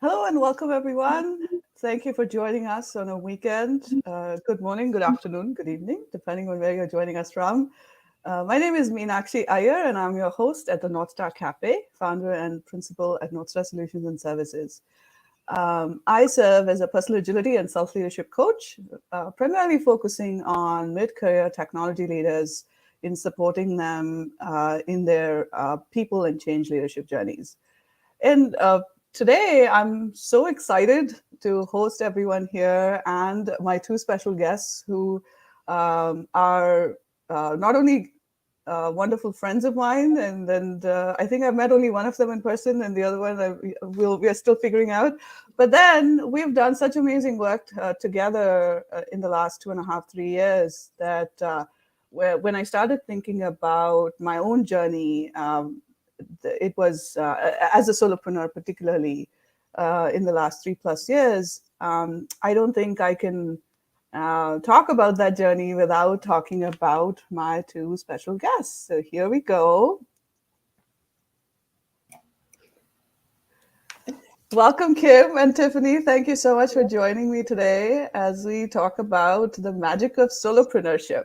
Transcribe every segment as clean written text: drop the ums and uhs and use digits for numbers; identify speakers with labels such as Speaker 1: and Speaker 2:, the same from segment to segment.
Speaker 1: Hello and welcome, everyone. Thank you for joining us on a weekend. Good morning, good afternoon, good evening, depending on where you're joining us from. My name is Meenakshi Iyer, and I'm your host at the NorthStar Café, founder and principal at NorthStar Solutions and Services. I serve as a personal agility and self-leadership coach, primarily focusing on mid-career technology leaders in supporting them in their people and change leadership journeys. And today, I'm so excited to host everyone here and my two special guests who are not only wonderful friends of mine, and I think I've met only one of them in person, and the other one we are still figuring out. But then we've done such amazing work together in the last 2.5, 3 years that when I started thinking about my own journey, it was as a solopreneur, particularly in the last 3+ years. I don't think I can talk about that journey without talking about my two special guests. So here we go. Welcome, Kim and Tiffany. Thank you so much for joining me today as we talk about the magic of solopreneurship.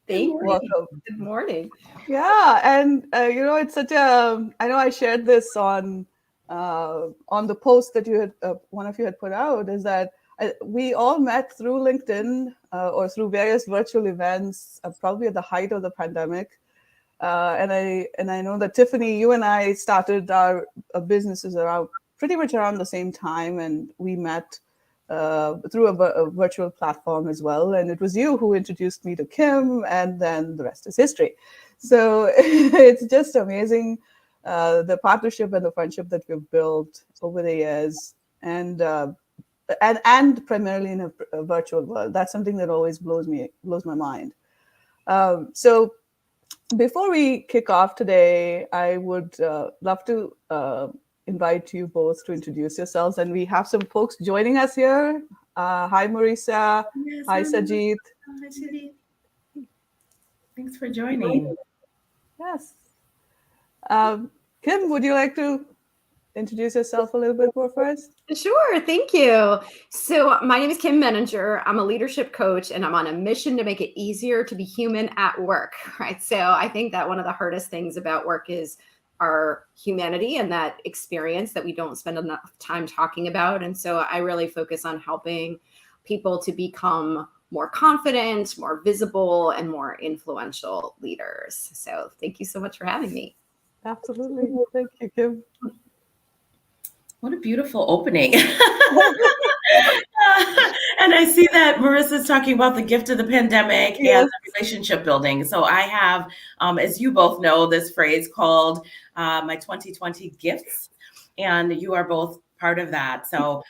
Speaker 2: Thank you.
Speaker 1: Welcome.
Speaker 2: Good morning.
Speaker 1: Yeah, and it's such a. I know I shared this on the post that you had one of you had put out. Is that we all met through LinkedIn or through various virtual events, probably at the height of the pandemic. And I know that Tiffany, you and I started our businesses around pretty much around the same time, and we met through a virtual platform as well. And it was you who introduced me to Kim, and then the rest is history. So it's just amazing the partnership and the friendship that we've built over the years, and primarily in a virtual world. That's something that always blows my mind. So before we kick off today, I would love to invite you both to introduce yourselves. And we have some folks joining us here. Hi, Marisa.
Speaker 2: Yes,
Speaker 1: Hi, Sajid.
Speaker 2: Hi, Sajid. Thanks for joining.
Speaker 1: Yes. Kim, would you like to introduce yourself a little bit more first?
Speaker 2: Sure, thank you. So my name is Kim Meninger. I'm a leadership coach, and I'm on a mission to make it easier to be human at work, right? So I think that one of the hardest things about work is our humanity and that experience that we don't spend enough time talking about. And so I really focus on helping people to become more confident, more visible, and more influential leaders. So thank you so much for having me.
Speaker 1: Absolutely. Thank you, Kim.
Speaker 3: What a beautiful opening. And I see that Marissa's talking about the gift of the pandemic
Speaker 1: Yes.
Speaker 3: and the relationship building. So I have, as you both know, this phrase called my 2020 gifts. And you are both part of that. So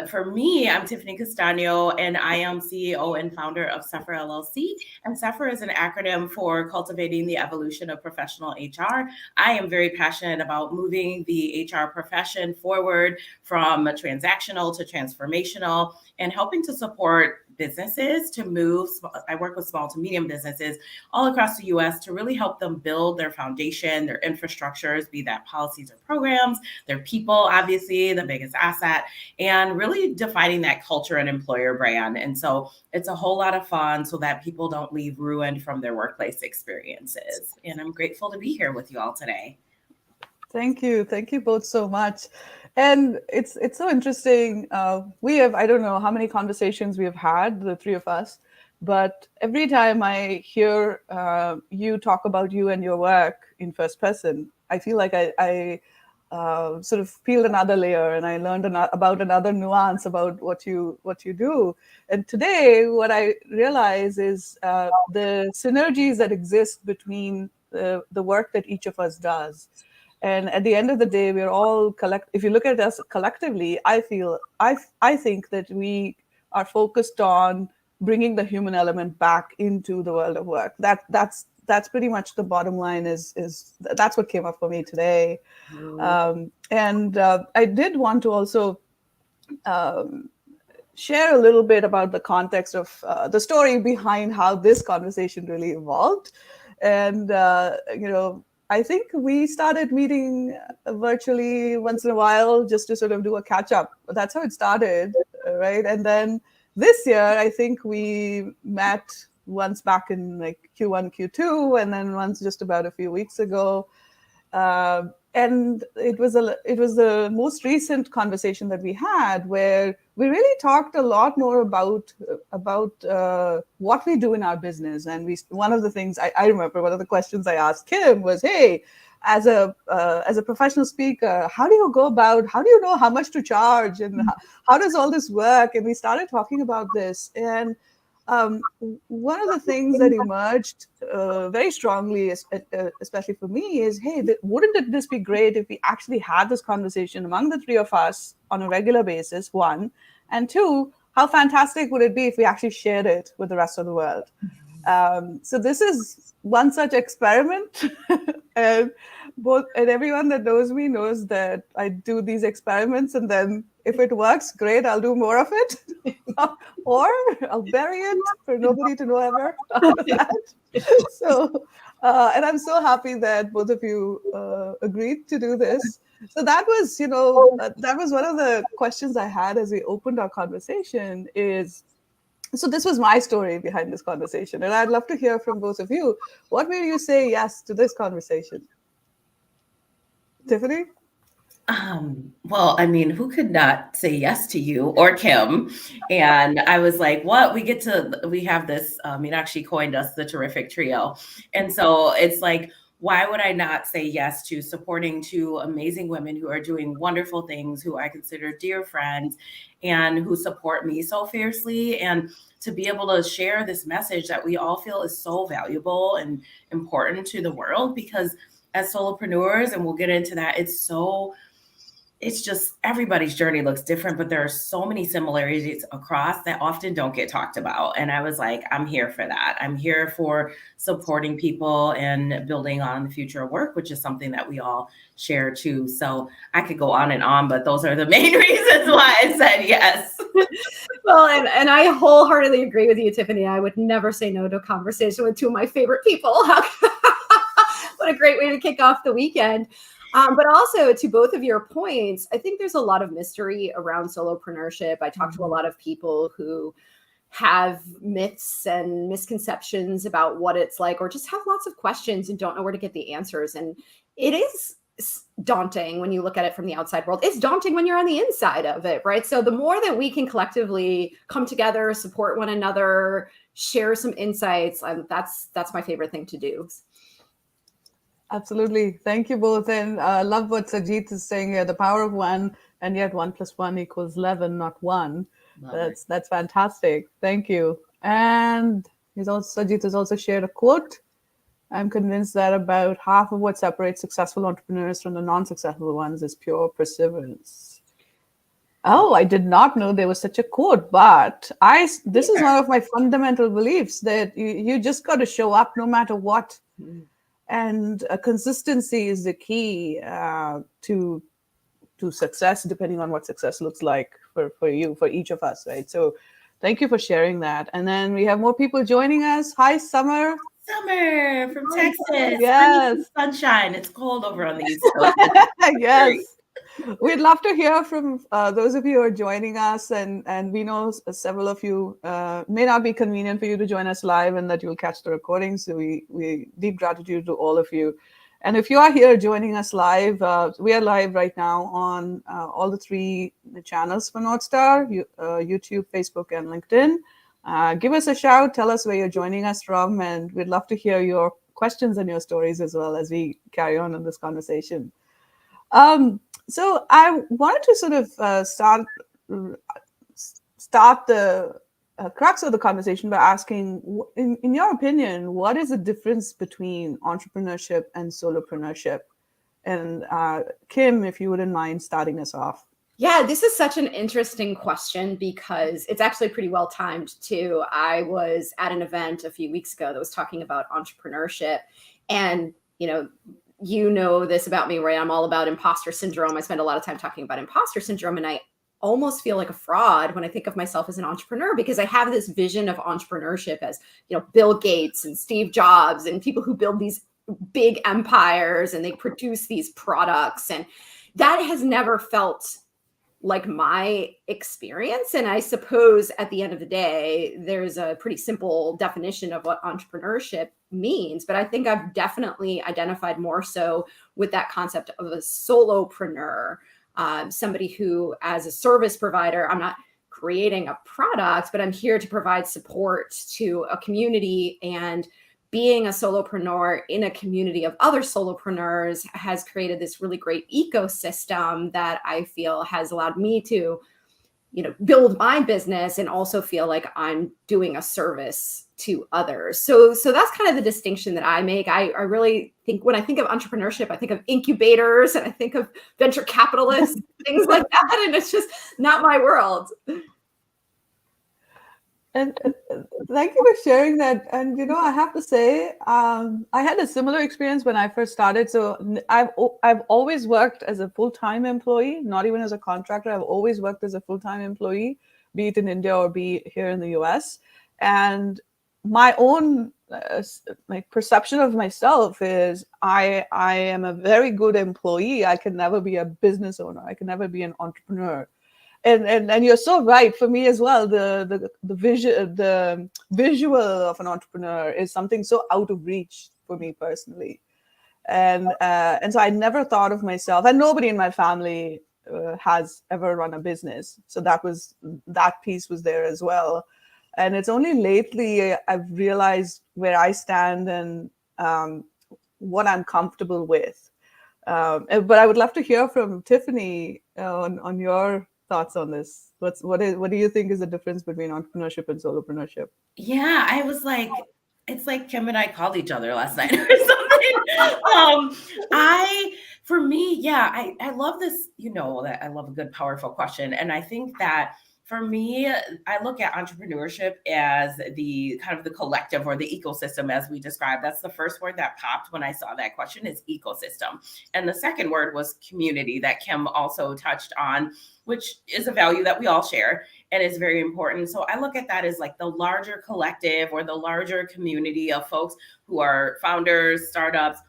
Speaker 3: for me, I'm Tiffany Castagno, and I am CEO and founder of CEPHR LLC. And CEPHR is an acronym for Cultivating the Evolution of Professional HR. I am very passionate about moving the HR profession forward from transactional to transformational and helping to support businesses to move. I work with small to medium businesses all across the US to really help them build their foundation, their infrastructures, be that policies or programs, their people, obviously the biggest asset, and really defining that culture and employer brand. And so it's a whole lot of fun so that people don't leave ruined from their workplace experiences. And I'm grateful to be here with you all today.
Speaker 1: Thank you both so much. And it's so interesting. We have, I don't know how many conversations we have had, the three of us, but every time I hear you talk about you and your work in first person, I feel like I sort of peeled another layer, and I learned about another nuance about what you do. And today, what I realize is the synergies that exist between the work that each of us does. And at the end of the day, we're all if you look at us collectively, I think that we are focused on bringing the human element back into the world of work. That's pretty much the bottom line. Is that's what came up for me today. And I did want to also share a little bit about the context of the story behind how this conversation really evolved. And I think we started meeting virtually once in a while just to sort of do a catch up. That's how it started, right? And then this year, I think we met once back in like Q1, Q2, and then once just about a few weeks ago. And it was the most recent conversation that we had where we really talked a lot more about what we do in our business. And one of the things I remember, one of the questions I asked Kim was, "Hey, as a professional speaker, how do you know how much to charge, and how does all this work?" And we started talking about this, and one of the things that emerged very strongly, especially for me, is, hey, wouldn't this be great if we actually had this conversation among the three of us on a regular basis, one, and two, how fantastic would it be if we actually shared it with the rest of the world? So this is one such experiment, and everyone that knows me knows that I do these experiments, and then if it works, great, I'll do more of it, or I'll bury it for nobody to know ever after that. So, and I'm so happy that both of you agreed to do this. So that was, that was one of the questions I had as we opened our conversation is, so this was my story behind this conversation, and I'd love to hear from both of you. What made you say yes to this conversation? Tiffany?
Speaker 3: Well, I mean, who could not say yes to you or Kim? And I was like, what? We have this, Meenakshi coined us the terrific trio. And so it's like, why would I not say yes to supporting two amazing women who are doing wonderful things, who I consider dear friends and who support me so fiercely, and to be able to share this message that we all feel is so valuable and important to the world, because as solopreneurs, and we'll get into that, it's just everybody's journey looks different, but there are so many similarities across that often don't get talked about. And I was like, I'm here for that. I'm here for supporting people and building on the future of work, which is something that we all share too. So I could go on, but those are the main reasons why I said yes.
Speaker 2: Well, and I wholeheartedly agree with you, Tiffany. I would never say no to a conversation with two of my favorite people. What a great way to kick off the weekend. But also, to both of your points, I think there's a lot of mystery around solopreneurship. I talk to a lot of people who have myths and misconceptions about what it's like, or just have lots of questions and don't know where to get the answers. And it is daunting when you look at it from the outside world. It's daunting when you're on the inside of it, right? So the more that we can collectively come together, support one another, share some insights, that's my favorite thing to do.
Speaker 1: Absolutely. Thank you both. And I love what Sajid is saying here, the power of one, and yet 1 + 1 = 11, not 1. That's fantastic. Thank you. And Sajid has also shared a quote. I'm convinced that about half of what separates successful entrepreneurs from the non-successful ones is pure perseverance. Oh, I did not know there was such a quote, but this is one of my fundamental beliefs, that you just got to show up no matter what. And consistency is the key to success, depending on what success looks like for you, for each of us, right? So thank you for sharing that. And then we have more people joining us. Hi, Summer.
Speaker 3: Summer from Texas.
Speaker 1: Yes.
Speaker 3: Sunshine. It's cold over on the East Coast.
Speaker 1: Yes. We'd love to hear from those of you who are joining us, and we know several of you may not be convenient for you to join us live, and that you'll catch the recording. So we deep gratitude to all of you. And if you are here joining us live, we are live right now on all the three channels for NorthStar, YouTube, Facebook, and LinkedIn. Give us a shout, tell us where you're joining us from, and we'd love to hear your questions and your stories as well as we carry on in this conversation. So I wanted to sort of start the crux of the conversation by asking, in your opinion, what is the difference between entrepreneurship and solopreneurship? And Kim, if you wouldn't mind starting us off.
Speaker 2: Yeah, this is such an interesting question because it's actually pretty well timed too. I was at an event a few weeks ago that was talking about entrepreneurship, and you know this about me, right? I'm all about imposter syndrome. I spend a lot of time talking about imposter syndrome, and I almost feel like a fraud when I think of myself as an entrepreneur, because I have this vision of entrepreneurship as, Bill Gates and Steve Jobs and people who build these big empires and they produce these products. And that has never felt like my experience. And I suppose at the end of the day, there's a pretty simple definition of what entrepreneurship means. But I think I've definitely identified more so with that concept of a solopreneur, somebody who, as a service provider, I'm not creating a product, but I'm here to provide support to a community. And being a solopreneur in a community of other solopreneurs has created this really great ecosystem that I feel has allowed me to, build my business and also feel like I'm doing a service to others. So that's kind of the distinction that I make. I really think when I think of entrepreneurship, I think of incubators and I think of venture capitalists, things like that. And it's just not my world.
Speaker 1: And thank you for sharing that. And I have to say, I had a similar experience when I first started. So I've always worked as a full-time employee, not even as a contractor. I've always worked as a full-time employee, be it in India or be it here in the US. And my own my perception of myself is I am a very good employee. I can never be a business owner. I can never be an entrepreneur. And you're so right. For me as well, the visual of an entrepreneur is something so out of reach for me personally, and so I never thought of myself, and nobody in my family has ever run a business, so that piece was there as well. And it's only lately I've realized where I stand and what I'm comfortable with. But I would love to hear from Tiffany on your thoughts on this. What do you think is the difference between entrepreneurship and solopreneurship?
Speaker 3: Yeah, I was like, it's like Kim and I called each other last night or something. For me, I love this, that I love a good, powerful question. And I think that for me, I look at entrepreneurship as the kind of the collective or the ecosystem, as we described. That's the first word that popped when I saw that question, is ecosystem. And the second word was community, that Kim also touched on, which is a value that we all share and is very important. So I look at that as like the larger collective or the larger community of folks who are founders, startups.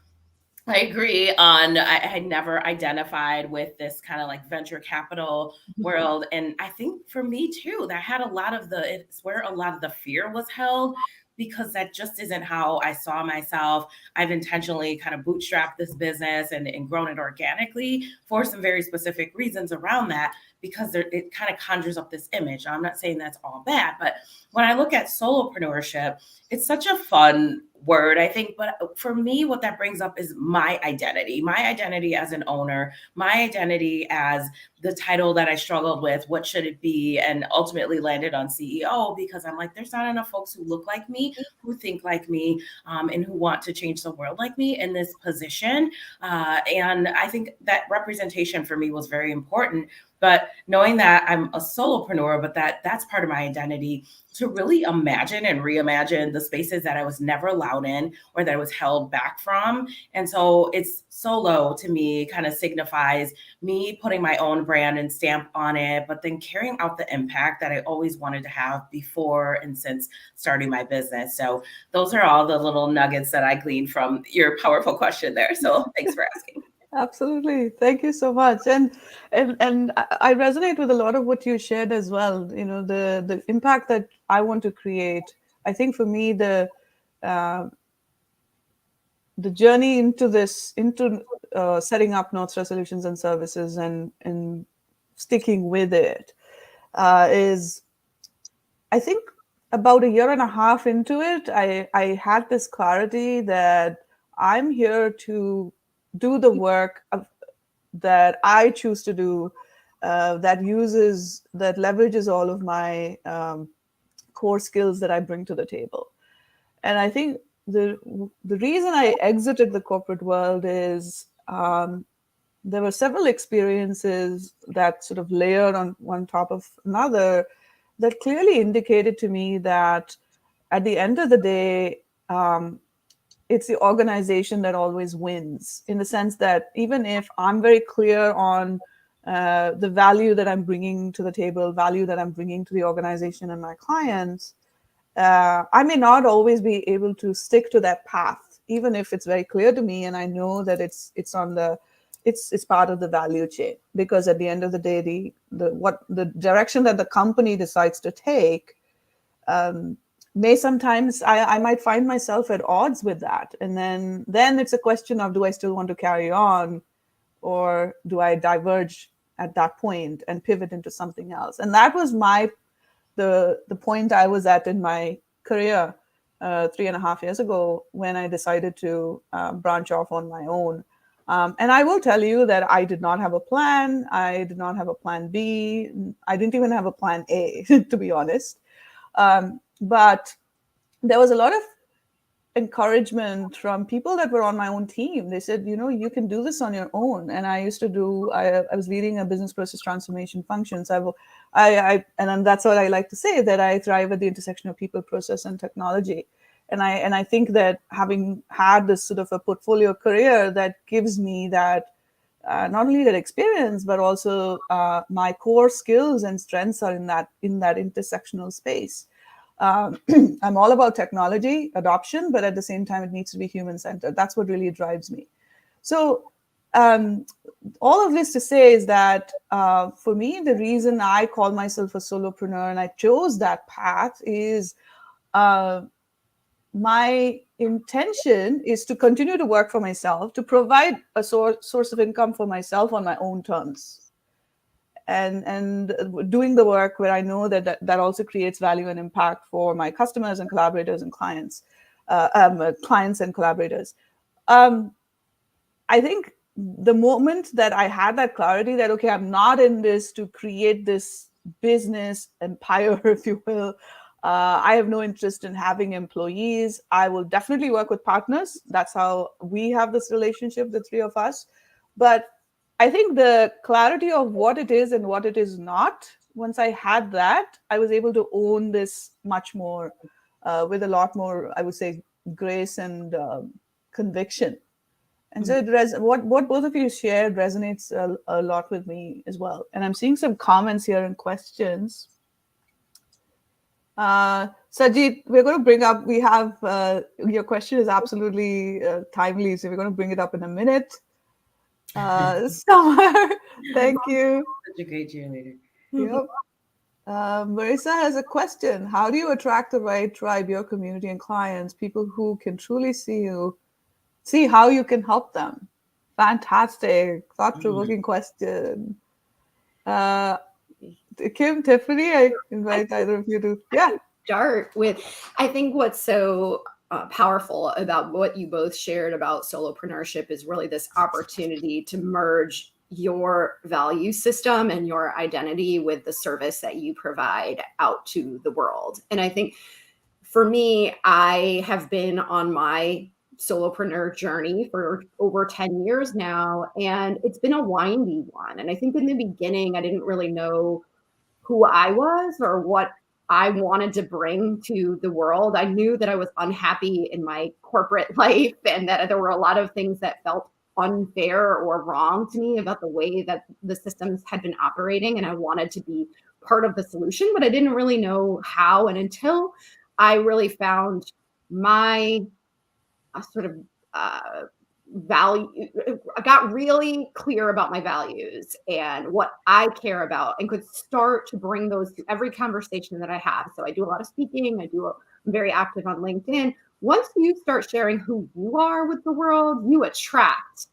Speaker 3: I agree on, I had never identified with this kind of like venture capital world. And I think for me too, that had it's where a lot of the fear was held, because that just isn't how I saw myself. I've intentionally kind of bootstrapped this business and grown it organically for some very specific reasons around that, because it kind of conjures up this image. Now, I'm not saying that's all bad, but when I look at solopreneurship, it's such a fun word, I think. But for me, what that brings up is my identity as an owner, my identity as the title that I struggled with. What should it be? And ultimately landed on CEO, because I'm like, there's not enough folks who look like me, who think like me, and who want to change the world like me in this position. And I think that representation for me was very important. But knowing that I'm a solopreneur, but that's part of my identity, to really imagine and reimagine the spaces that I was never allowed in or that I was held back from. And so it's solo to me kind of signifies me putting my own brand and stamp on it, but then carrying out the impact that I always wanted to have before and since starting my business. So those are all the little nuggets that I gleaned from your powerful question there. So thanks for asking.
Speaker 1: Absolutely. Thank you so much. And I resonate with a lot of what you shared as well. The impact that I want to create. I think for me, the journey into setting up NorthStar Solutions and Services and sticking with it is, I think, about a year and a half into it, I had this clarity that I'm here to do the work that I choose to do, that leverages all of my core skills that I bring to the table. And I think the reason I exited the corporate world is there were several experiences that sort of layered on one top of another that clearly indicated to me that at the end of the day, it's the organization that always wins, in the sense that even if I'm very clear on the value that I'm bringing to the table, value that I'm bringing to the organization and my clients, I may not always be able to stick to that path even if it's very clear to me and I know that it's part of the value chain. Because at the end of the day, the direction that the company decides to take may sometimes I might find myself at odds with that, and then it's a question of, do I still want to carry on, or do I diverge at that point and pivot into something else? And that was the point I was at in my career 3.5 years ago, when I decided to branch off on my own. And I will tell you that I did not have a plan. I did not have a plan B. I didn't even have a plan A, to be honest. But there was a lot of encouragement from people that were on my own team. They said, you can do this on your own. And I used to I was leading a business process transformation function. So and that's what I like to say, that I thrive at the intersection of people, process, and technology. And I think that having had this sort of a portfolio career, that gives me that not only that experience, but also my core skills and strengths are in that intersectional space. I'm all about technology adoption, but at the same time, it needs to be human-centered. That's what really drives me. So all of this to say is that for me, the reason I call myself a solopreneur and I chose that path is my intention is to continue to work for myself, to provide a source of income for myself on my own terms. And doing the work where I know that also creates value and impact for my customers and collaborators and clients and collaborators. I think the moment that I had that clarity that, okay, I'm not in this to create this business empire, if you will. I have no interest in having employees. I will definitely work with partners. That's how we have this relationship, the three of us. But I think the clarity of what it is and what it is not, once I had that, I was able to own this much more with a lot more, I would say, grace and conviction. And so what both of you shared resonates a lot with me as well. And I'm seeing some comments here and questions. Sajid, we're going to bring up, we have, your question is absolutely timely, so we're going to bring it up in a minute. Summer, thank you.
Speaker 3: Such a great cheerleader.
Speaker 1: Yep. Marissa has a question. How do you attract the right tribe, your community and clients, people who can truly see how you can help them? Fantastic, thought-provoking question. Kim, Tiffany, I invite either of you to,
Speaker 2: start with, I think what's so powerful about what you both shared about solopreneurship is really this opportunity to merge your value system and your identity with the service that you provide out to the world. And I think for me, I have been on my solopreneur journey for over 10 years now, and it's been a windy one. And I think in the beginning, I didn't really know who I was or what I wanted to bring to the world. I knew that I was unhappy in my corporate life and that there were a lot of things that felt unfair or wrong to me about the way that the systems had been operating. And I wanted to be part of the solution, but I didn't really know how. And until I really found my sort of value, I got really clear about my values and what I care about, and could start to bring those to every conversation that I have. So I do a lot of speaking. I'm very active on LinkedIn. Once you start sharing who you are with the world, you attract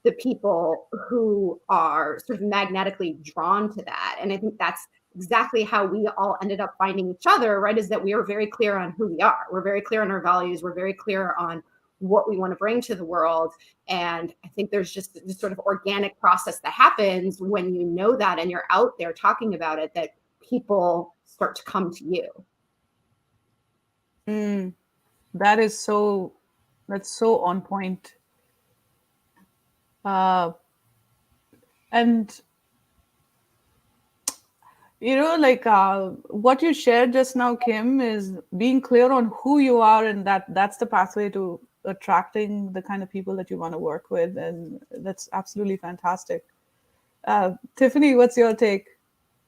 Speaker 2: the people who are sort of magnetically drawn to that. And I think that's exactly how we all ended up finding each other, right? Is that we are very clear on who we are. We're very clear on our values. We're very clear on what we want to bring to the world. And I think there's just this sort of organic process that happens when you know that and you're out there talking about it, that people start to come to you.
Speaker 1: That's so on point. And what you shared just now, Kim, is being clear on who you are, and that's the pathway to attracting the kind of people that you want to work with. And that's absolutely fantastic. Tiffany, what's your take?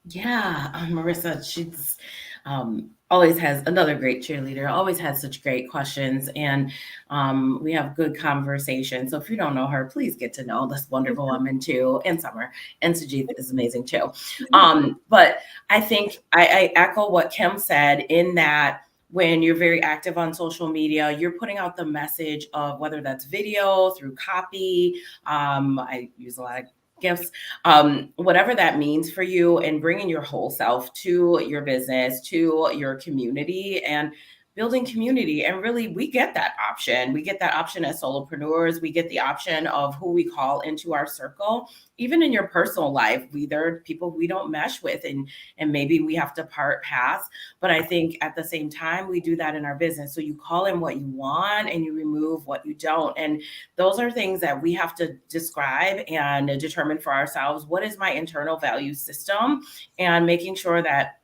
Speaker 3: Yeah, Marissa, she's always has another great cheerleader, always has such great questions, and we have good conversation. So if you don't know her, please get to know this wonderful woman too, and Summer, and Sujit is amazing too. But I think I echo what Kim said in that when you're very active on social media, you're putting out the message of whether that's video, through copy. I use a lot of gifts, whatever that means for you, and bringing your whole self to your business, to your community, and building community. And really, we get that option. We get that option as solopreneurs. We get the option of who we call into our circle. Even in your personal life, there are people we don't mesh with, and maybe we have to part paths. But I think at the same time, we do that in our business. So you call in what you want and you remove what you don't. And those are things that we have to describe and determine for ourselves. What is my internal value system? And making sure that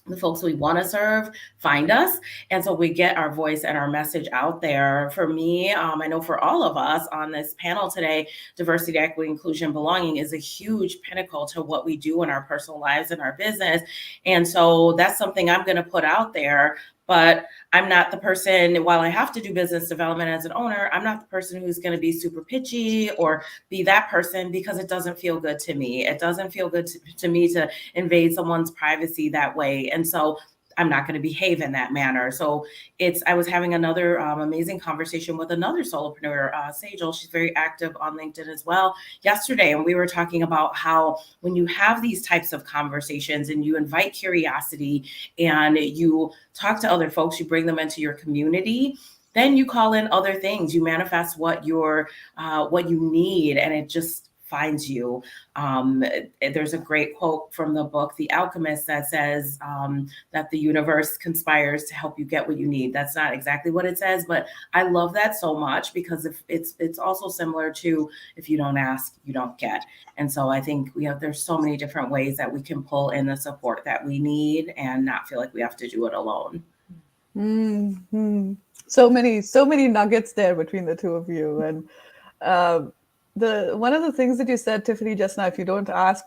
Speaker 3: the folks we want to serve find us. And so we get our voice and our message out there. For me, I know for all of us on this panel today, diversity, equity, inclusion, belonging is a huge pinnacle to what we do in our personal lives and our business. And so that's something I'm going to put out there. But I'm not the person, while I have to do business development as an owner, I'm not the person who's going to be super pitchy or be that person, because it doesn't feel good to me. It doesn't feel good to me to invade someone's privacy that way. And so I'm not going to behave in that manner. So I was having another amazing conversation with another solopreneur, Sejal. She's very active on LinkedIn as well, yesterday. And we were talking about how when you have these types of conversations and you invite curiosity and you talk to other folks, you bring them into your community, then you call in other things. You manifest what you need, and it just finds you. There's a great quote from the book, The Alchemist, that says that the universe conspires to help you get what you need. That's not exactly what it says, but I love that so much, because if it's also similar to, if you don't ask, you don't get. And so I think there's so many different ways that we can pull in the support that we need and not feel like we have to do it alone.
Speaker 1: Mm-hmm. So many nuggets there between the two of you. And one of the things that you said, Tiffany, just now, if you don't ask,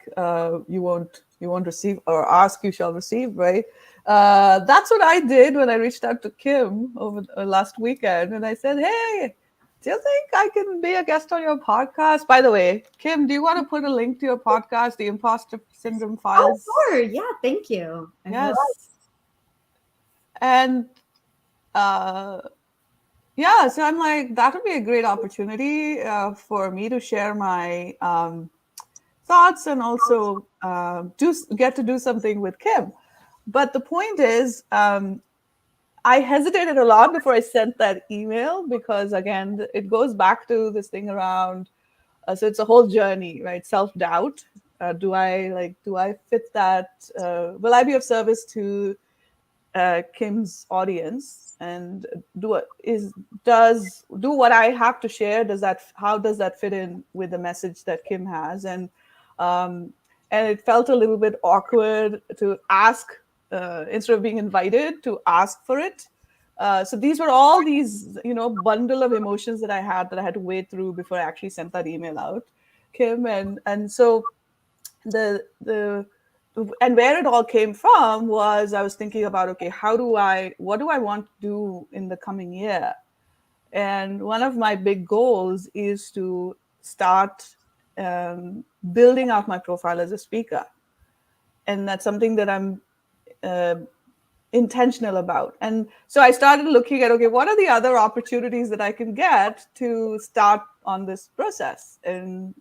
Speaker 1: you won't receive, or ask, you shall receive, right? That's what I did when I reached out to Kim over last weekend, and I said, hey, do you think I can be a guest on your podcast? By the way, Kim, do you want to put a link to your podcast, The Imposter Syndrome Files?
Speaker 2: Oh, sure. Yeah, thank you.
Speaker 1: Yes. And yeah, so I'm like, that would be a great opportunity for me to share my thoughts, and also get to do something with Kim. But the point is, I hesitated a lot before I sent that email, because again, it goes back to this thing around, so it's a whole journey, right? Self-doubt. Do I fit that? Will I be of service to Kim's audience, and do what I have to share? How does that fit in with the message that Kim has? And it felt a little bit awkward to ask, instead of being invited, to ask for it. So these were all these, bundle of emotions that I had to wade through before I actually sent that email out, Kim. And so and where it all came from was, I was thinking about, okay, what do I want to do in the coming year? And one of my big goals is to start building out my profile as a speaker. And that's something that I'm intentional about. And so I started looking at, okay, what are the other opportunities that I can get to start on this process? And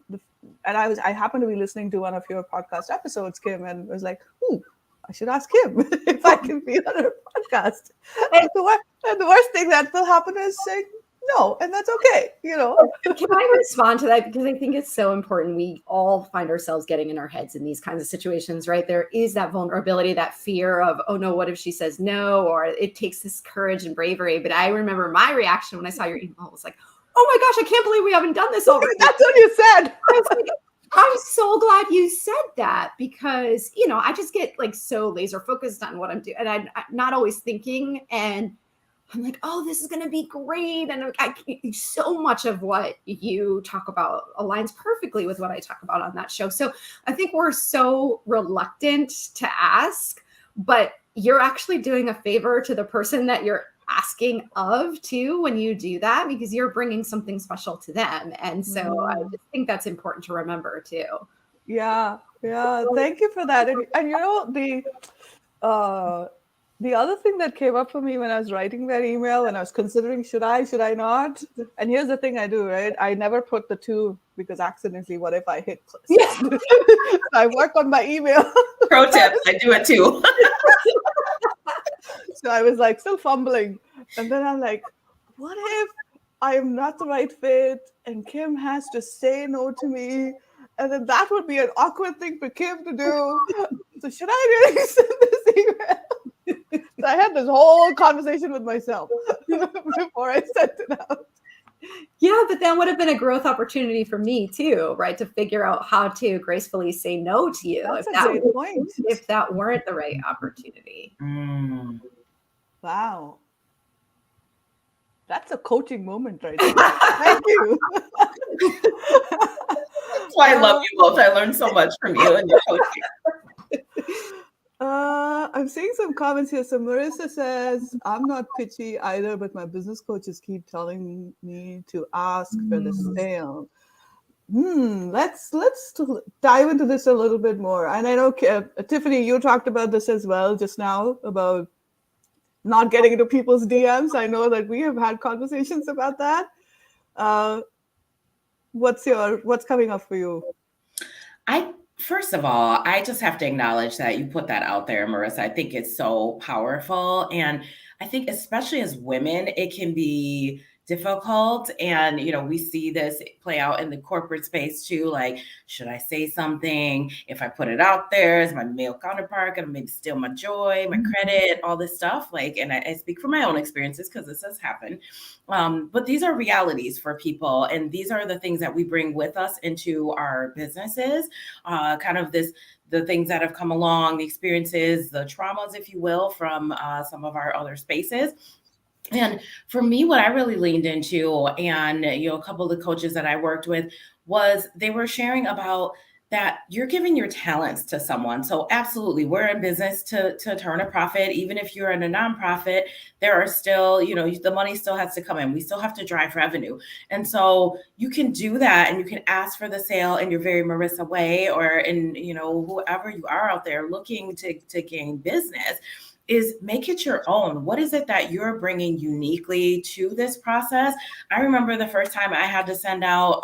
Speaker 1: I happened to be listening to one of your podcast episodes, Kim, and was like, I should ask him if I can be on her podcast. And the worst thing that will happen is saying no, and that's okay,
Speaker 2: Can I respond to that? Because I think it's so important. We all find ourselves getting in our heads in these kinds of situations, right? There is that vulnerability, that fear of, oh no, what if she says no? Or it takes this courage and bravery. But I remember my reaction when I saw your email was like, oh my gosh, I can't believe we haven't done this already.
Speaker 1: That's what you said.
Speaker 2: I was like, I'm so glad you said that, because, I just get like so laser focused on what I'm doing, and I'm not always thinking. And I'm like, oh, this is going to be great. And so much of what you talk about aligns perfectly with what I talk about on that show. So I think we're so reluctant to ask, but you're actually doing a favor to the person that you're asking of too when you do that, because you're bringing something special to them. And so I just think that's important to remember too.
Speaker 1: Yeah. Thank you for that. And you know, the other thing that came up for me when I was writing that email and I was considering, should I not? And here's the thing I do, right? I never put the two, because accidentally, what if I hit send? So I work on my email.
Speaker 3: Pro tip, I do it too.
Speaker 1: So I was like still fumbling. And then I'm like, what if I am not the right fit and Kim has to say no to me? And then that would be an awkward thing for Kim to do. So should I really send this email? So I had this whole conversation with myself before I sent it out.
Speaker 2: Yeah, but that would have been a growth opportunity for me too, right? To figure out how to gracefully say no to you
Speaker 1: That's a great point.
Speaker 2: If that weren't the right opportunity.
Speaker 1: Wow. That's a coaching moment right there. Thank you.
Speaker 3: That's why I love you both. I learned so much from you and your coaching.
Speaker 1: I'm seeing some comments here. So Marissa says, I'm not pitchy either, but my business coaches keep telling me to ask for the sale. Let's dive into this a little bit more. And I know, Tiffany, you talked about this as well just now, about not getting into people's DMs. I know that we have had conversations about that. What's coming up for you?
Speaker 3: First of all, I just have to acknowledge that you put that out there, Marissa. I think it's so powerful. And I think especially as women, it can be difficult. And, you know, we see this play out in the corporate space too. Like, should I say something? If I put it out there, is my male counterpart going to maybe steal my joy, my credit, all this stuff? Like, and I speak from my own experiences because this has happened. But these are realities for people. And these are the things that we bring with us into our businesses, the things that have come along, the experiences, the traumas, if you will, from some of our other spaces. And for me, what I really leaned into, and a couple of the coaches that I worked with, was they were sharing about that you're giving your talents to someone. So absolutely, we're in business to turn a profit. Even if you're in a nonprofit, there are still, the money still has to come in. We still have to drive revenue. And so you can do that, and you can ask for the sale in your very Marissa way, or in, whoever you are out there looking to gain business. Is make it your own. What is it that you're bringing uniquely to this process? I remember the first time I had to send out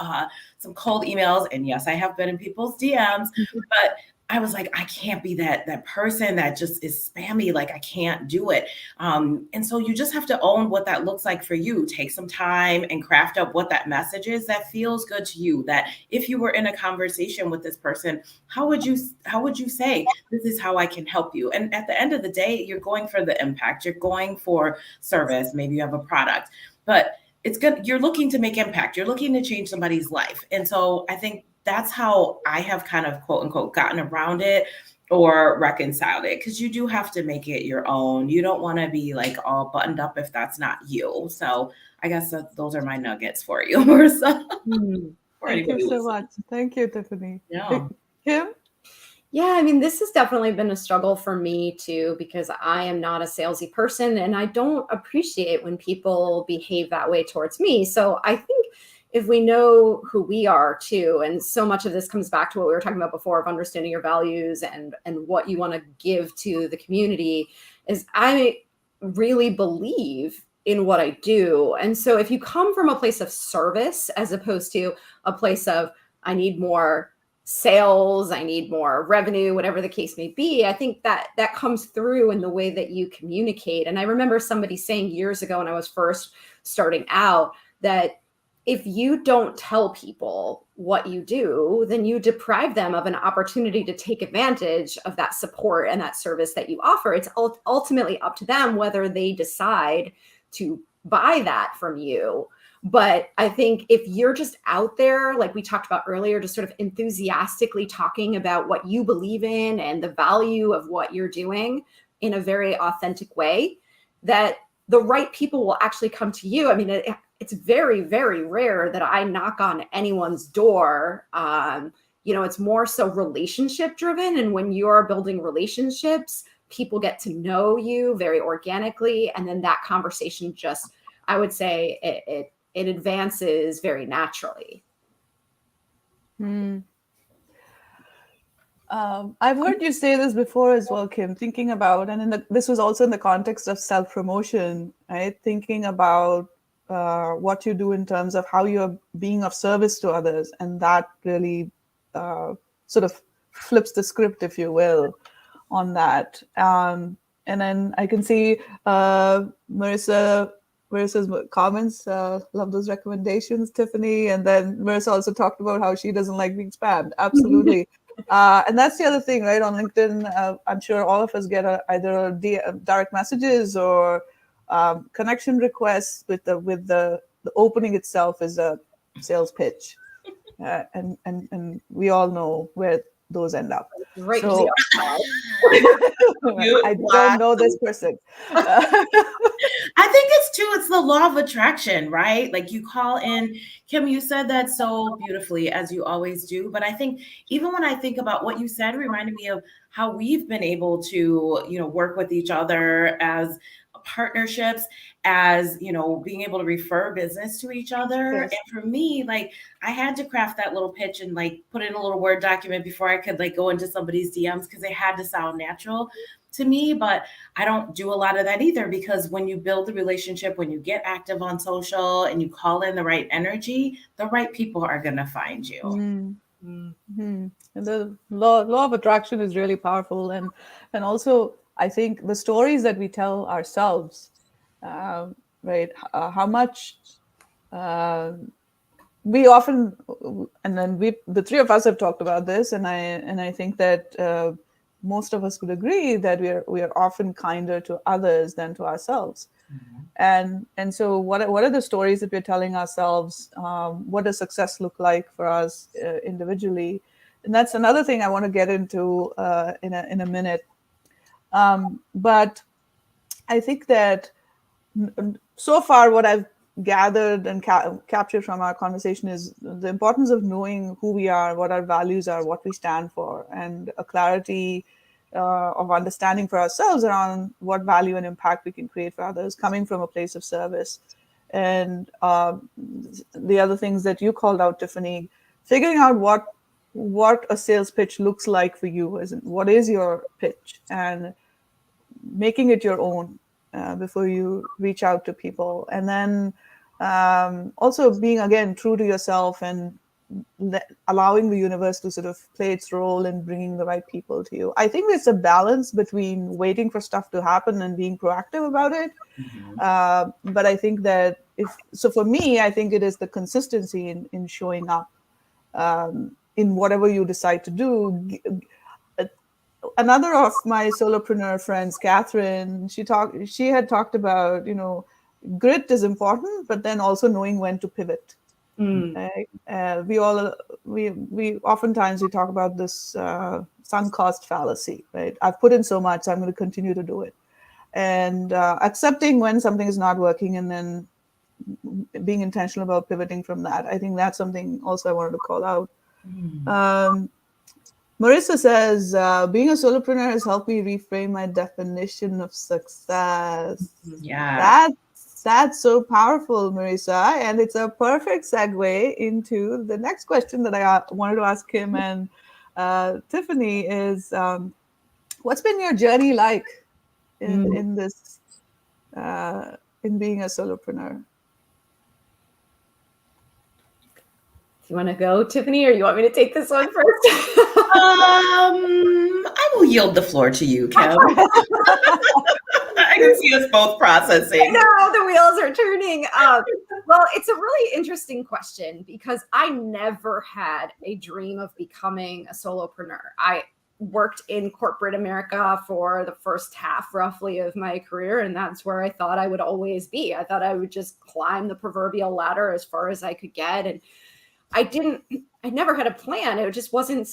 Speaker 3: some cold emails, and yes, I have been in people's DMs, but I was like, I can't be that person that just is spammy. Like, I can't do it. And so you just have to own what that looks like for you. Take some time and craft up what that message is that feels good to you. That if you were in a conversation with this person, how would you say, this is how I can help you? And at the end of the day, you're going for the impact. You're going for service. Maybe you have a product, but it's good. You're looking to make impact. You're looking to change somebody's life. And so I think that's how I have kind of, quote unquote, gotten around it or reconciled it, because you do have to make it your own. You don't want to be like all buttoned up if that's not you. So I guess those are my nuggets for you, Marissa.
Speaker 1: Thank you so much. Thank you, Tiffany.
Speaker 3: Yeah.
Speaker 1: Kim?
Speaker 2: Yeah, I mean, this has definitely been a struggle for me too, because I am not a salesy person, and I don't appreciate when people behave that way towards me. So I think if we know who we are too, and so much of this comes back to what we were talking about before of understanding your values and what you want to give to the community, is I really believe in what I do. And so if you come from a place of service as opposed to a place of, I need more sales, I need more revenue, whatever the case may be, I think that comes through in the way that you communicate. And I remember somebody saying years ago when I was first starting out that if you don't tell people what you do, then you deprive them of an opportunity to take advantage of that support and that service that you offer. It's ultimately up to them whether they decide to buy that from you. But I think if you're just out there, like we talked about earlier, just sort of enthusiastically talking about what you believe in and the value of what you're doing in a very authentic way, that the right people will actually come to you. I mean, it's very, very rare that I knock on anyone's door. It's more so relationship driven. And when you are building relationships, people get to know you very organically. And then that conversation just, I would say it advances very naturally.
Speaker 1: I've heard you say this before as well, Kim, thinking about, and this was also in the context of self-promotion, right? Thinking about what you do in terms of how you're being of service to others. And that really sort of flips the script, if you will, on that. And then I can see Marissa's comments. Love those recommendations, Tiffany. And then Marissa also talked about how she doesn't like being spammed. Absolutely. And that's the other thing, right? On LinkedIn, I'm sure all of us get either direct messages or connection requests with the opening itself is a sales pitch, and we all know where those end up.
Speaker 2: Right.
Speaker 1: So, I don't know this person.
Speaker 3: I think it's the law of attraction, right? Like you call in, Kim, you said that so beautifully, as you always do. But I think even when I think about what you said, reminded me of how we've been able to, work with each other as partnerships, as being able to refer business to each other.
Speaker 1: Yes.
Speaker 3: And for me, like I had to craft that little pitch and like put in a little Word document before I could like go into somebody's DMs, because it had to sound natural to me. But I don't do a lot of that either, because when you build the relationship, when you get active on social and you call in the right energy, the right people are going to find you.
Speaker 1: Mm-hmm. And the law of attraction is really powerful, and also I think the stories that we tell ourselves, right? How much we often, and then the three of us have talked about this, and I think that most of us would agree that we are often kinder to others than to ourselves. Mm-hmm. And so what are the stories that we're telling ourselves? What does success look like for us individually? And that's another thing I want to get into in a minute. But I think that so far what I've gathered and captured from our conversation is the importance of knowing who we are, what our values are, what we stand for, and a clarity of understanding for ourselves around what value and impact we can create for others, coming from a place of service. And the other things that you called out, Tiffany, figuring out what a sales pitch looks like for you, what is your pitch, and making it your own before you reach out to people. And then also being, again, true to yourself and allowing the universe to sort of play its role in bringing the right people to you. I think there's a balance between waiting for stuff to happen and being proactive about it. Mm-hmm. But I think that for me, I think it is the consistency in showing up in whatever you decide to do. Another of my solopreneur friends, Catherine, she had talked about, grit is important, but then also knowing when to pivot. Right? We oftentimes talk about this sunk cost fallacy, right? I've put in so much, so I'm going to continue to do it. And accepting when something is not working and then being intentional about pivoting from that. I think that's something also I wanted to call out. Marissa says, being a solopreneur has helped me reframe my definition of success.
Speaker 3: Yeah.
Speaker 1: That's so powerful, Marissa. And it's a perfect segue into the next question that I wanted to ask Kim and Tiffany is, what's been your journey like in this, in being a solopreneur?
Speaker 2: Do you want to go, Tiffany, or you want me to take this one first?
Speaker 3: I will yield the floor to you, Kim. I can see us both processing.
Speaker 2: I know, the wheels are turning. Well, it's a really interesting question because I never had a dream of becoming a solopreneur. I worked in corporate America for the first half roughly of my career, and that's where I thought I would always be. I thought I would just climb the proverbial ladder as far as I could get, and I never had a plan. It just wasn't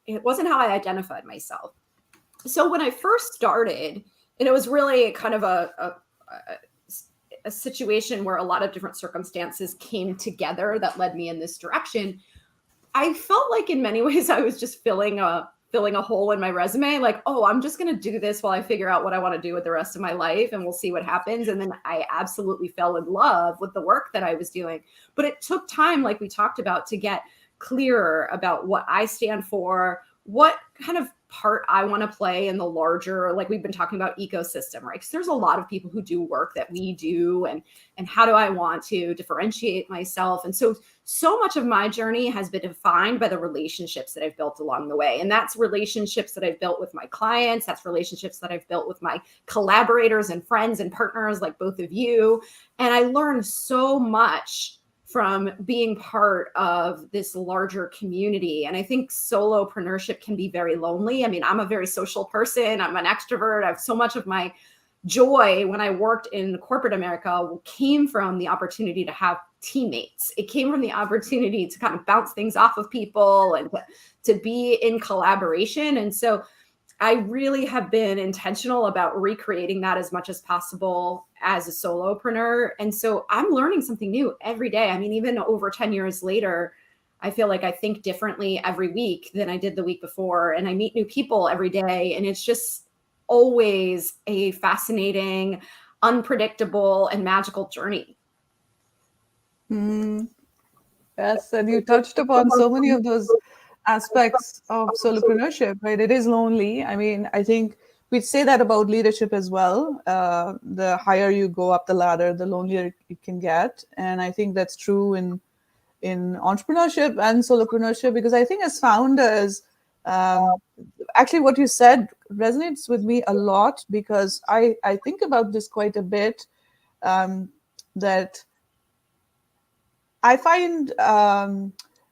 Speaker 2: it wasn't how I identified myself. So when I first started, and it was really kind of a a situation where a lot of different circumstances came together that led me in this direction. I felt like in many ways I was just filling a hole in my resume. Like, oh, I'm just going to do this while I figure out what I want to do with the rest of my life, and we'll see what happens. And then I absolutely fell in love with the work that I was doing. But it took time, like we talked about, to get clearer about what I stand for, what kind of part I want to play in the larger, like we've been talking about, ecosystem, right? Because there's a lot of people who do work that we do, and how do I want to differentiate myself? And so much of my journey has been defined by the relationships that I've built along the way. And that's relationships that I've built with my clients. That's relationships that I've built with my collaborators and friends and partners like both of you. And I learned so much from being part of this larger community. And I think solopreneurship can be very lonely. I mean, I'm a very social person. I'm an extrovert. I have so much of my joy when I worked in corporate America came from the opportunity to have teammates. It came from the opportunity to kind of bounce things off of people and to be in collaboration. And so I really have been intentional about recreating that as much as possible as a solopreneur. And so I'm learning something new every day. I mean, even over 10 years later, I feel like I think differently every week than I did the week before. And I meet new people every day. And it's just always a fascinating, unpredictable, and magical journey.
Speaker 1: Yes, and you touched upon so many of those aspects of solopreneurship, right? It is lonely. I mean, I think we'd say that about leadership as well. The higher you go up the ladder, the lonelier you can get. And I think that's true in entrepreneurship and solopreneurship, because I think as founders, actually what you said resonates with me a lot, because I think about this quite a bit, that I find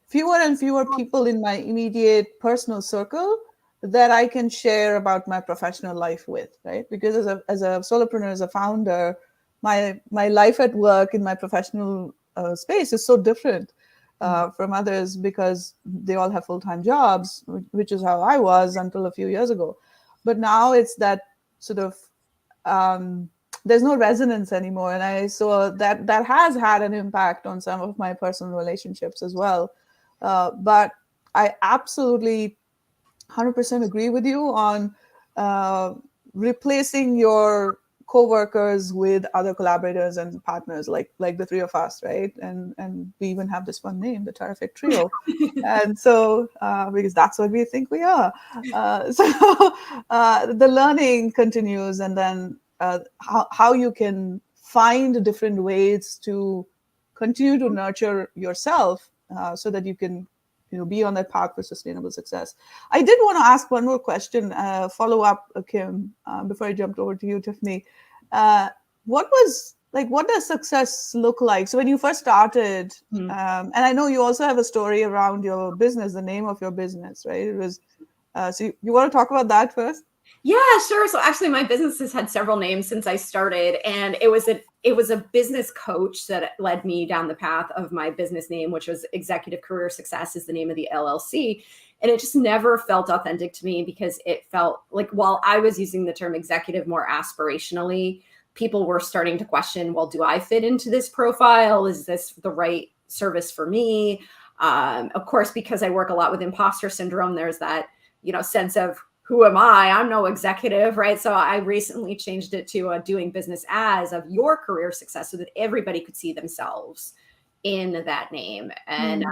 Speaker 1: fewer and fewer people in my immediate personal circle that I can share about my professional life with, right? Because as a solopreneur, as a founder, my life at work in my professional space is so different from others, because they all have full-time jobs, which is how I was until a few years ago. But now it's that sort of there's no resonance anymore, and I saw that has had an impact on some of my personal relationships as well. But I absolutely 100% agree with you on replacing your co-workers with other collaborators and partners, like the three of us, right? And we even have this one name, the Terrific Trio. And so because that's what we think we are. The learning continues, and then how you can find different ways to continue to nurture yourself so that you can be on that path for sustainable success. I did want to ask one more question, follow up, Kim, before I jumped over to you, Tiffany. What does success look like? So when you first started, and I know you also have a story around your business, the name of your business, right? It was, so you want to talk about that first?
Speaker 2: Yeah, sure. So actually my business has had several names since I started, and it was a business coach that led me down the path of my business name, which was Executive Career Success is the name of the LLC. And it just never felt authentic to me, because it felt like while I was using the term executive more aspirationally, people were starting to question, well, do I fit into this profile? Is this the right service for me? Of course, because I work a lot with imposter syndrome, there's that, sense of, who am I? I'm no executive, right? So I recently changed it to doing business as of your career success, so that everybody could see themselves in that name. And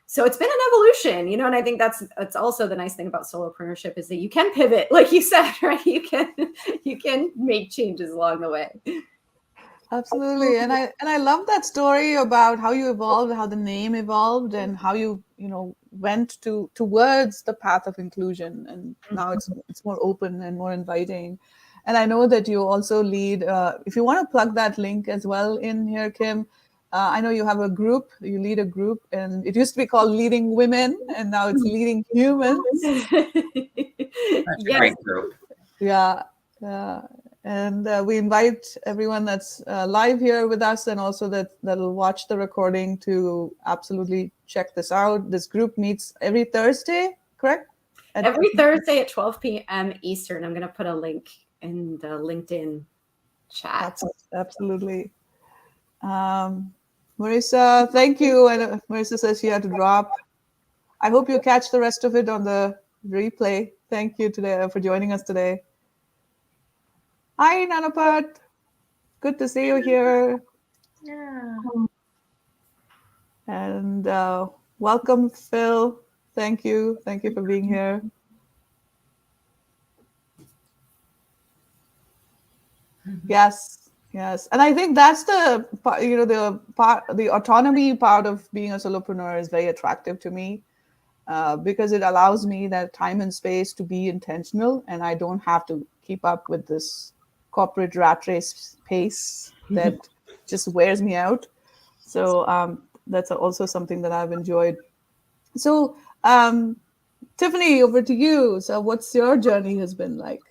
Speaker 2: so it's been an evolution, and I think that's also the nice thing about solopreneurship, is that you can pivot, like you said, right? You can make changes along the way.
Speaker 1: Absolutely. And I love that story about how you evolved, how the name evolved, and how you went towards the path of inclusion, and now it's more open and more inviting. And I know that you also lead, if you want to plug that link as well in here, Kim, I know you have a group, you lead a group, and it used to be called Leading Women, and now it's Leading Humans.
Speaker 3: That's a great group.
Speaker 1: Yeah. And we invite everyone that's live here with us, and also that'll watch the recording, to absolutely check this out. This group meets every Thursday, correct?
Speaker 2: Every Thursday at 12 p.m. Eastern. I'm going to put a link in the LinkedIn chat.
Speaker 1: Absolutely. Marissa, thank you. And Marissa says she had to drop. I hope you catch the rest of it on the replay. Thank you today for joining us today. Hi, Nanapat. Good to see you here.
Speaker 3: Yeah.
Speaker 1: And welcome, Phil. Thank you. Thank you for being here. Yes, yes. And I think that's the the autonomy part of being a solopreneur is very attractive to me, because it allows me that time and space to be intentional, and I don't have to keep up with this corporate rat race pace that just wears me out. So that's also something that I've enjoyed. So Tiffany, over to you. So what's your journey has been like?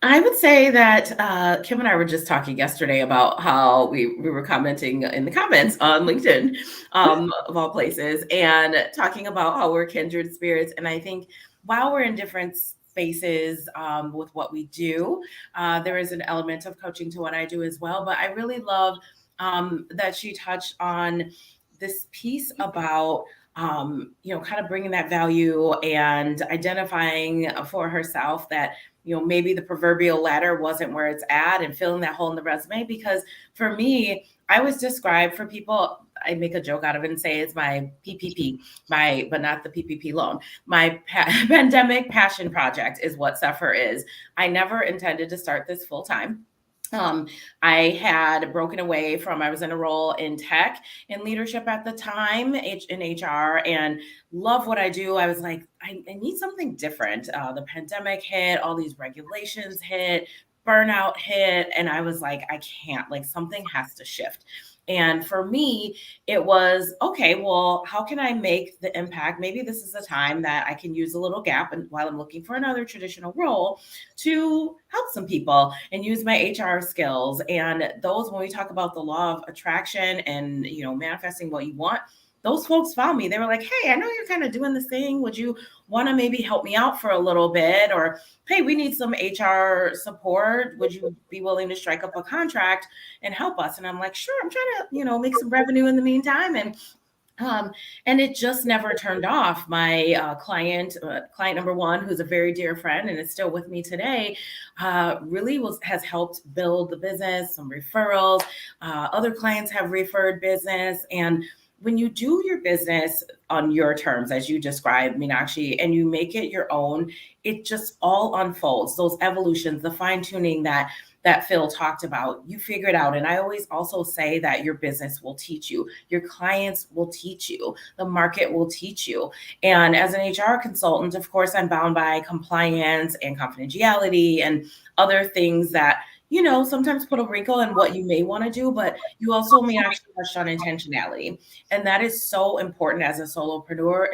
Speaker 3: I would say that Kim and I were just talking yesterday about how we were commenting in the comments on LinkedIn, of all places, and talking about how we're kindred spirits. And I think while we're in different spaces with what we do, there is an element of coaching to what I do as well. But I really love that she touched on this piece about kind of bringing that value and identifying for herself that maybe the proverbial ladder wasn't where it's at and filling that hole in the resume. Because for me, I was described for people, I make a joke out of it and say it's my PPP, but not the PPP loan. My pandemic passion project is what CEPHR is. I never intended to start this full time. I had broken away from, I was in a role in tech and leadership at the time in HR and love what I do. I was like, I need something different. The pandemic hit, all these regulations hit, burnout hit. And I was like, I can't, like something has to shift. And for me, it was, okay, well, how can I make the impact? Maybe this is a time that I can use a little gap and while I'm looking for another traditional role to help some people and use my HR skills. And those, when we talk about the law of attraction and, manifesting what you want, those folks found me. They were like, hey, I know you're kind of doing this thing. Would you want to maybe help me out for a little bit? Or, hey, we need some HR support. Would you be willing to strike up a contract and help us? And I'm like, sure, I'm trying to, make some revenue in the meantime. And it just never turned off. My client number one, who's a very dear friend and is still with me today, really has helped build the business, some referrals. Other clients have referred business. And when you do your business on your terms, as you described, Meenakshi, and you make it your own, it just all unfolds. Those evolutions, the fine tuning that Phil talked about, you figure it out. And I always also say that your business will teach you, your clients will teach you, the market will teach you. And as an HR consultant, of course, I'm bound by compliance and confidentiality and other things that sometimes put a wrinkle in what you may want to do, but you also may actually touch on intentionality. And that is so important as a solopreneur,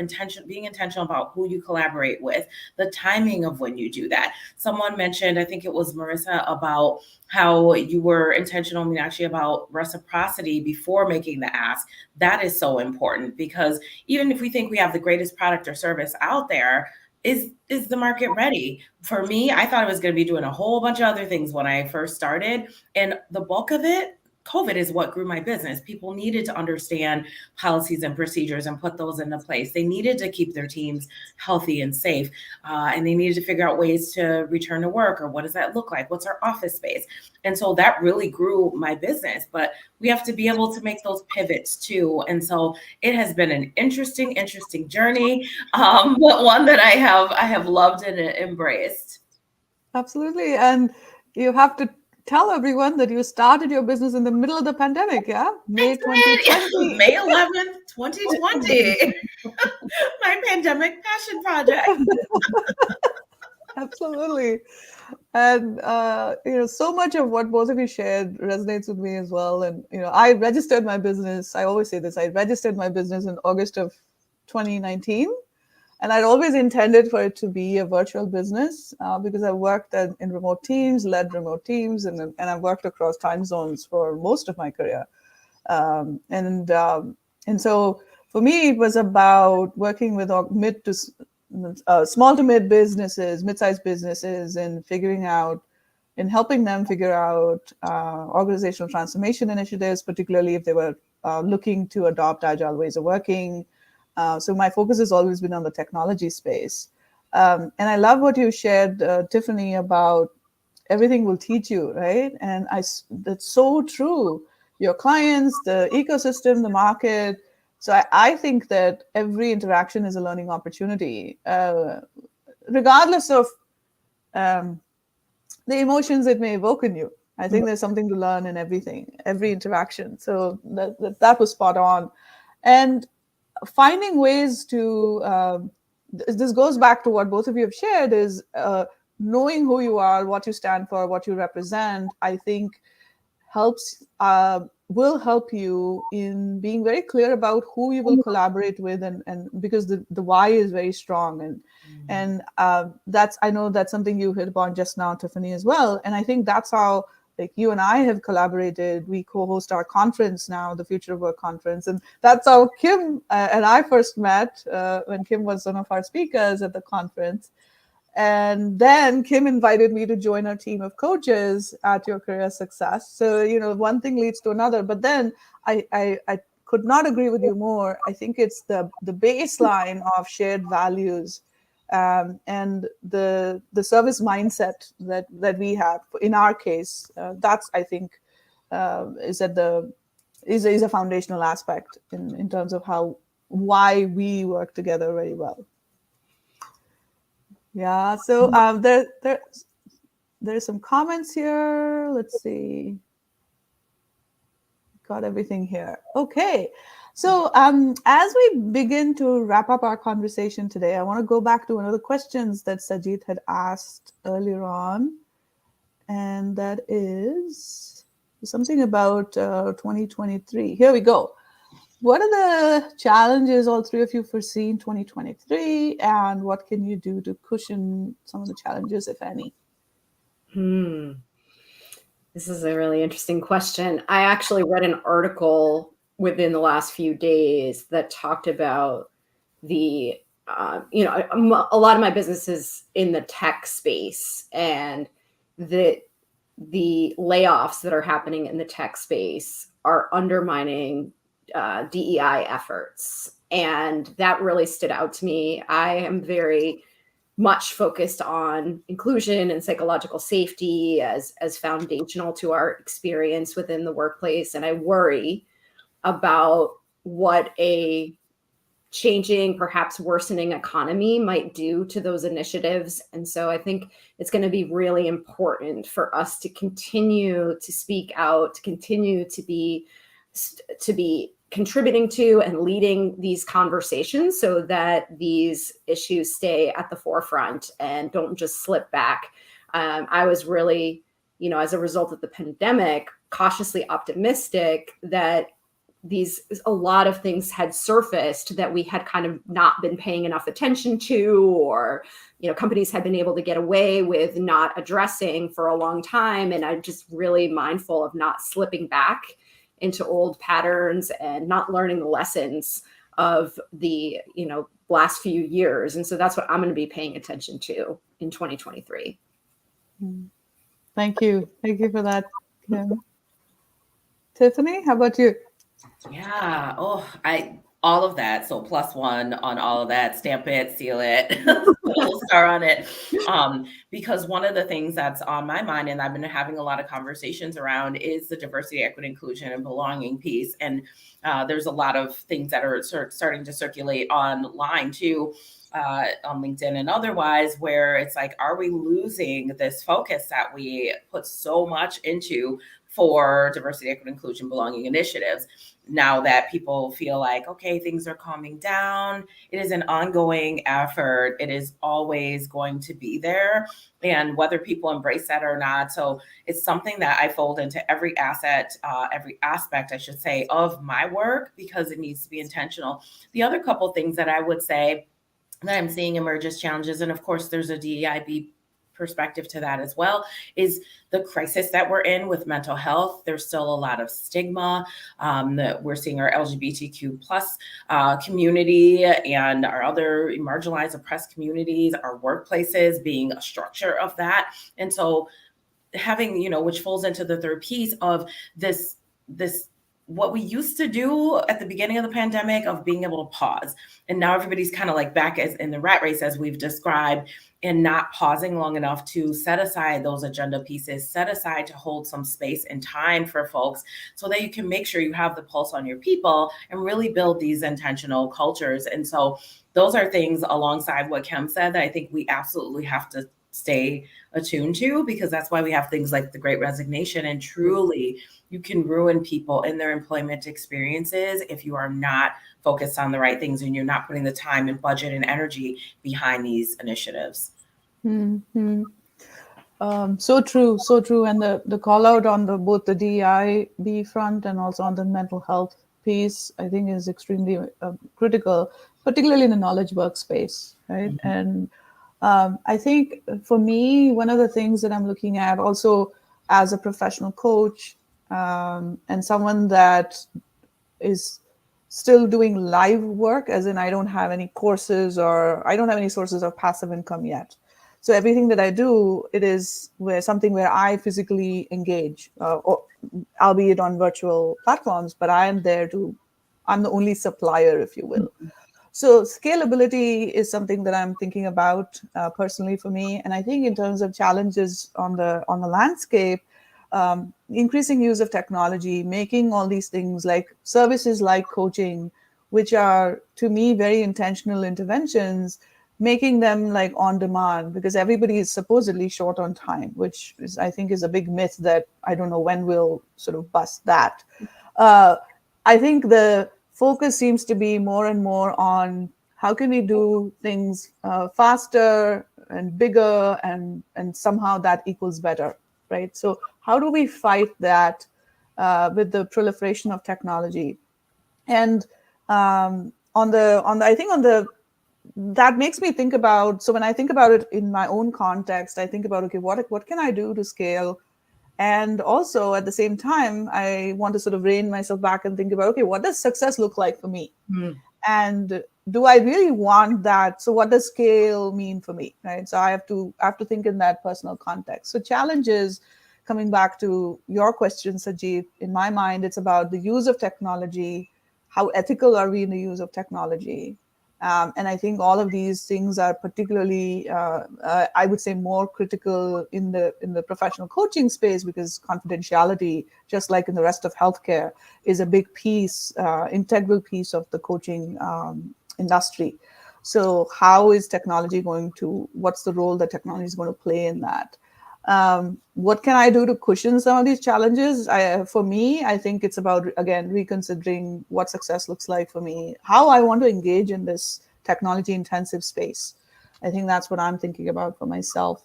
Speaker 3: being intentional about who you collaborate with, the timing of when you do that. Someone mentioned, I think it was Marissa, about how you were intentional, Meenakshi, about reciprocity before making the ask. That is so important because even if we think we have the greatest product or service out there, is the market ready? For me, I thought I was going to be doing a whole bunch of other things when I first started. And the bulk of it, COVID is what grew my business. People needed to understand policies and procedures and put those into place. They needed to keep their teams healthy and safe. And they needed to figure out ways to return to work, or what does that look like? What's our office space? And so that really grew my business. But we have to be able to make those pivots too. And so it has been an interesting journey, but one that I have loved and embraced.
Speaker 1: Absolutely. And you have to tell everyone that you started your business in the middle of the pandemic, yeah? May 2020.
Speaker 3: May 11th, 2020. My pandemic passion project.
Speaker 1: Absolutely. And, so much of what both of you shared resonates with me as well. And, I registered my business. I always say this. I registered my business in August of 2019. And I'd always intended for it to be a virtual business because I worked in remote teams, led remote teams, and I've worked across time zones for most of my career. And so for me, it was about working with mid to small to mid businesses, mid-sized businesses, and figuring out in helping them figure out organizational transformation initiatives, particularly if they were looking to adopt agile ways of working. So my focus has always been on the technology space. And I love what you shared, Tiffany, about everything will teach you, right? And that's so true. Your clients, the ecosystem, the market. So I think that every interaction is a learning opportunity, regardless of the emotions it may evoke in you. I think there's something to learn in everything, every interaction. So that was spot on. And finding ways to, this goes back to what both of you have shared, is knowing who you are, what you stand for, what you represent, I think will help you in being very clear about who you will collaborate with, and because the why is very strong, and that's, I know that's something you hit upon just now, Tiffany, as well. And I think that's how, like, you and I have collaborated. We co-host our conference now, the Future of Work conference, and that's how Kim and I first met, when Kim was one of our speakers at the conference. And then Kim invited me to join our team of coaches at YourCareerSuccess. So, one thing leads to another. But then I could not agree with you more. I think it's the baseline of shared values, and the service mindset that we have. In our case, that's, I think, is a foundational aspect in terms of why we work together very well. Yeah, so there's some comments here. Let's see. Got everything here. Okay. So as we begin to wrap up our conversation today, I want to go back to one of the questions that Sajid had asked earlier on. And that is something about 2023. Here we go. What are the challenges all three of you foresee in 2023, and what can you do to cushion some of the challenges, if any?
Speaker 2: This is a really interesting question. I actually read an article within the last few days that talked about a lot of my business is in the tech space, and the layoffs that are happening in the tech space are undermining DEI efforts. And that really stood out to me. I am very much focused on inclusion and psychological safety as foundational to our experience within the workplace. And I worry about what a changing, perhaps worsening economy might do to those initiatives. And so I think it's going to be really important for us to continue to speak out, to continue to be contributing to and leading these conversations so that these issues stay at the forefront and don't just slip back. I was really, as a result of the pandemic, cautiously optimistic that a lot of things had surfaced that we had kind of not been paying enough attention to, or, companies had been able to get away with not addressing for a long time. And I'm just really mindful of not slipping back into old patterns and not learning the lessons of the, last few years. And so that's what I'm going to be paying attention to in 2023.
Speaker 1: Thank you. Thank you for that, Kim. Tiffany, how about you?
Speaker 3: Yeah. All of that. So +1 on all of that. Stamp it, seal it, little star on it. Because one of the things that's on my mind, and I've been having a lot of conversations around, is the diversity, equity, inclusion, and belonging piece. And there's a lot of things that are starting to circulate online too, on LinkedIn and otherwise, where it's like, are we losing this focus that we put so much into for diversity, equity, inclusion, belonging initiatives? Now that people feel like, okay, things are calming down, it is an ongoing effort. It is always going to be there, and whether people embrace that or not. So it's something that I fold into every aspect, I should say, of my work, because it needs to be intentional. The other couple things that I would say that I'm seeing emerge as challenges, and of course there's a DEIB perspective to that as well, is the crisis that we're in with mental health. There's still a lot of stigma. We're seeing our LGBTQ plus community and our other marginalized, oppressed communities, our workplaces being a structure of that. And so having, which falls into the third piece of this, what we used to do at the beginning of the pandemic of being able to pause. And now everybody's kind of like back as in the rat race, as we've described, and not pausing long enough to set aside those agenda pieces, set aside to hold some space and time for folks so that you can make sure you have the pulse on your people and really build these intentional cultures. And so those are things alongside what Kim said that I think we absolutely have to stay attuned to, because that's why we have things like the Great Resignation. And truly, you can ruin people in their employment experiences if you are not focused on the right things and you're not putting the time and budget and energy behind these initiatives.
Speaker 1: Mm-hmm. So true. And the call out on both the DEIB front and also on the mental health piece, I think, is extremely critical, particularly in the knowledge workspace, right? Mm-hmm. And I think for me, one of the things that I'm looking at also as a professional coach and someone that is still doing live work, as in I don't have any courses or I don't have any sources of passive income yet. So everything that I do, it is something where I physically engage, or albeit on virtual platforms, but I'm the only supplier, if you will. Mm-hmm. So scalability is something that I'm thinking about personally for me. And I think in terms of challenges on the landscape, increasing use of technology, making all these things like services like coaching, which are to me very intentional interventions, making them like on demand, because everybody is supposedly short on time, which is, I think, is a big myth that I don't know when we'll sort of bust that. I think the focus seems to be more and more on how can we do things faster and bigger, and somehow that equals better, right? So how do we fight that with the proliferation of technology? And that makes me think about, so when I think about it in my own context, I think about, okay, what can I do to scale? And also at the same time, I want to sort of rein myself back and think about, okay, what does success look like for me? Mm. And do I really want that? So what does scale mean for me, right? So I have to think in that personal context. So challenges, coming back to your question, Sajid, in my mind, it's about the use of technology. How ethical are we in the use of technology? And I think all of these things are particularly, I would say, more critical in the professional coaching space, because confidentiality, just like in the rest of healthcare, is a big piece, integral piece of the coaching industry. So how is technology what's the role that technology is going to play in that? What can I do to cushion some of these challenges? For me, I think it's about, again, reconsidering what success looks like for me, how I want to engage in this technology intensive space. I think that's what I'm thinking about for myself.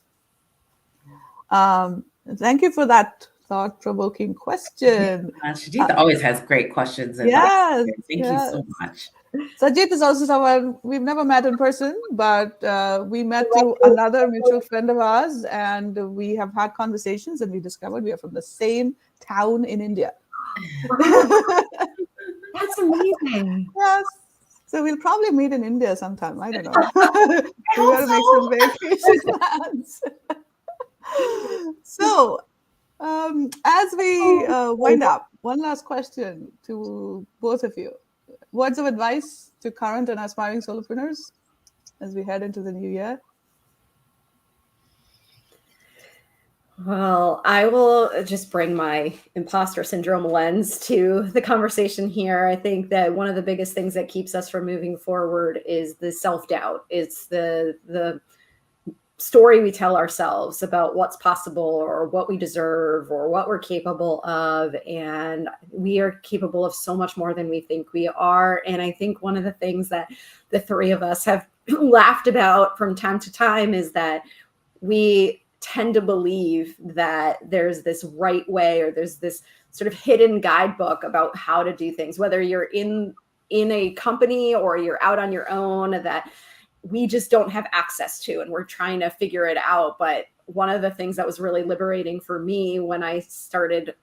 Speaker 1: Thank you for that thought-provoking question.
Speaker 3: Sajid always has great questions.
Speaker 1: Yes.
Speaker 3: Thank you so much.
Speaker 1: Sajid is also someone we've never met in person, but we met through another mutual friend of ours, and we have had conversations, and we discovered we are from the same town in India.
Speaker 2: That's amazing.
Speaker 1: Yes. So we'll probably meet in India sometime. I don't know. We got to make some vacation plans. So as we wind up, one last question to both of you. Words of advice to current and aspiring solopreneurs as we head into the new year?
Speaker 2: Well, I will just bring my imposter syndrome lens to the conversation here. I think that one of the biggest things that keeps us from moving forward is the self-doubt. It's the story we tell ourselves about what's possible or what we deserve or what we're capable of. And we are capable of so much more than we think we are. And I think one of the things that the three of us have laughed about from time to time is that we tend to believe that there's this right way, or there's this sort of hidden guidebook about how to do things, whether you're in a company or you're out on your own, that we just don't have access to, and we're trying to figure it out. But one of the things that was really liberating for me when I started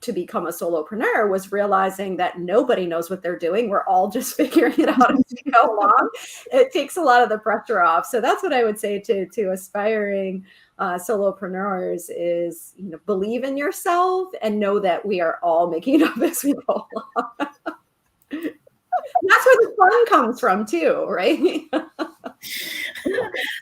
Speaker 2: to become a solopreneur was realizing that nobody knows what they're doing. We're all just figuring it out as we go along. It takes a lot of the pressure off. So that's what I would say to aspiring solopreneurs is, believe in yourself and know that we are all making it up as we go along. That's where the fun comes from too, right?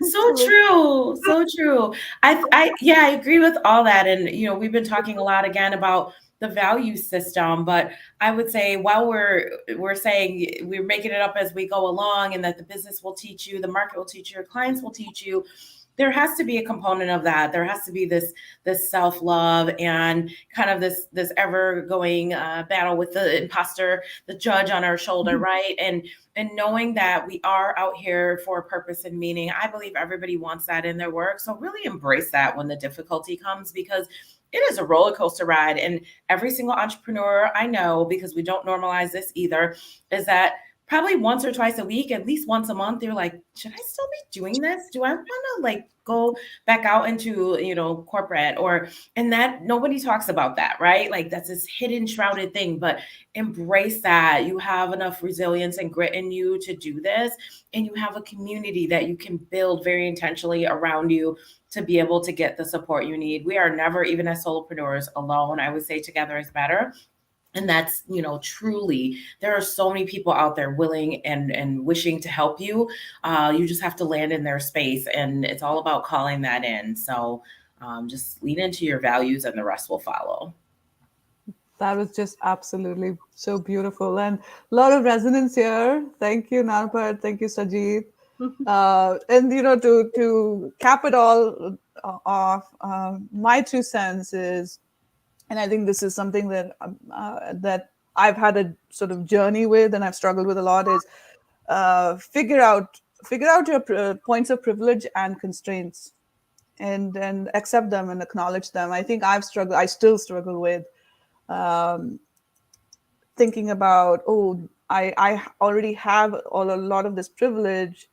Speaker 3: So true. So true. I agree with all that. And, we've been talking a lot again about the value system, but I would say while we're saying we're making it up as we go along and that the business will teach you, the market will teach you, your clients will teach you, there has to be a component of that. There has to be this self-love and kind of this ever going battle with the imposter, the judge on our shoulder, right? And knowing that we are out here for a purpose and meaning. I believe everybody wants that in their work. So really embrace that when the difficulty comes, because it is a roller coaster ride. And every single entrepreneur I know, because we don't normalize this either, is that probably once or twice a week, at least once a month, they're like, should I still be doing this? Do I want to go back out into, corporate and that nobody talks about that, right? Like that's this hidden shrouded thing, but embrace that. You have enough resilience and grit in you to do this. And you have a community that you can build very intentionally around you to be able to get the support you need. We are never, even as solopreneurs, alone. I would say together is better. And that's, truly, there are so many people out there willing and wishing to help you. You just have to land in their space, and it's all about calling that in. So just lean into your values and the rest will follow.
Speaker 1: That was just absolutely so beautiful, and a lot of resonance here. Thank you, Narpat. Thank you, Sajid. And to cap it all off, my 2 cents is, and I think this is something that that I've had a sort of journey with, and I've struggled with a lot, is figure out your points of privilege and constraints, and accept them and acknowledge them. I think I still struggle with thinking about, I already have a lot of this privilege.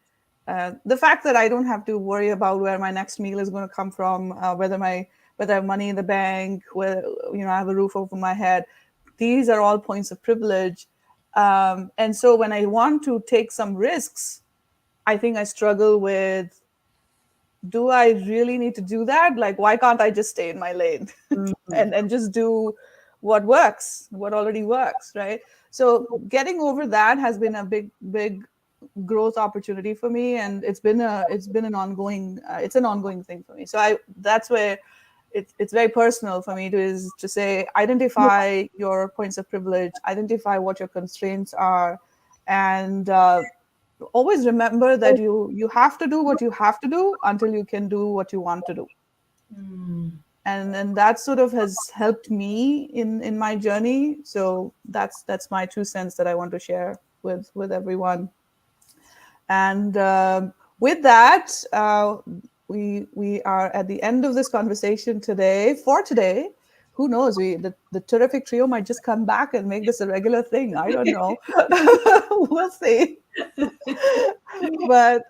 Speaker 1: The fact that I don't have to worry about where my next meal is going to come from, whether I have money in the bank, whether I have a roof over my head. These are all points of privilege. And so when I want to take some risks, I think I struggle with, do I really need to do that? Like, why can't I just stay in my lane and just do what works, what already works, right? So getting over that has been a big growth opportunity for me, and it's been an ongoing thing for me. So that's where it's very personal for me to say, identify your points of privilege, identify what your constraints are, and always remember that you have to do what you have to do until you can do what you want to do. And that sort of has helped me in my journey. So that's my 2 cents that I want to share with everyone. And with that, we are at the end of this conversation today. Who knows? The terrific trio might just come back and make this a regular thing. I don't know. We'll see. But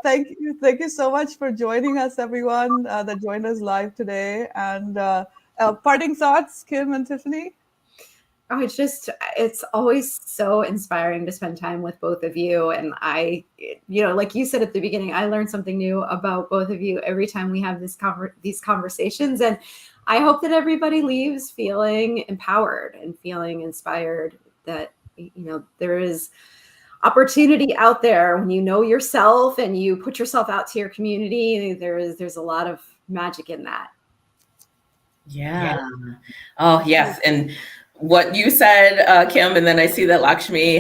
Speaker 1: thank you so much for joining us, everyone that joined us live today. And parting thoughts, Kim and Tiffany?
Speaker 2: Oh, it's always so inspiring to spend time with both of you. And I, like you said at the beginning, I learned something new about both of you every time we have these conversations. And I hope that everybody leaves feeling empowered and feeling inspired, that, there is opportunity out there when you know yourself and you put yourself out to your community. There's a lot of magic in that.
Speaker 3: Yeah. Oh, yes. And what you said, Kim, and then I see that Lakshmi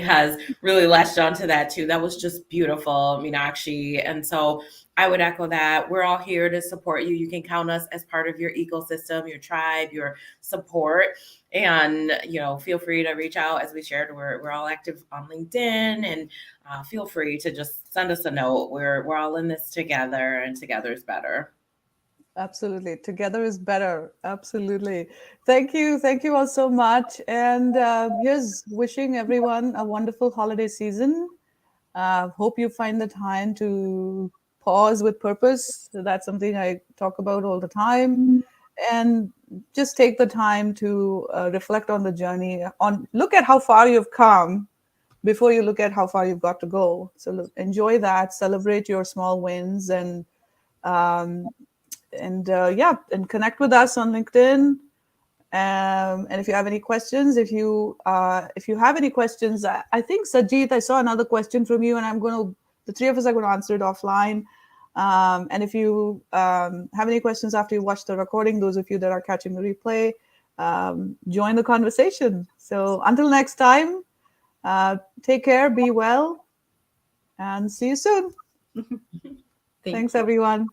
Speaker 3: has really latched onto that too. That was just beautiful, Meenakshi. And so I would echo that. We're all here to support you. You can count us as part of your ecosystem, your tribe, your support. And, feel free to reach out. As we shared, we're all active on LinkedIn, and feel free to just send us a note. We're all in this together, and together is better.
Speaker 1: Absolutely. Together is better. Absolutely. Thank you. Thank you all so much. And here's wishing everyone a wonderful holiday season. Hope you find the time to pause with purpose. So that's something I talk about all the time. and just take the time to reflect on the journey, look at how far you've come before you look at how far you've got to go. So enjoy that, celebrate your small wins, and connect with us on LinkedIn. And if you have any questions, if you have any questions, I think Sajid, I saw another question from you, and the three of us are going to answer it offline. And if you have any questions after you watch the recording, those of you that are catching the replay, join the conversation. So until next time, take care, be well, and see you soon. Thanks, everyone.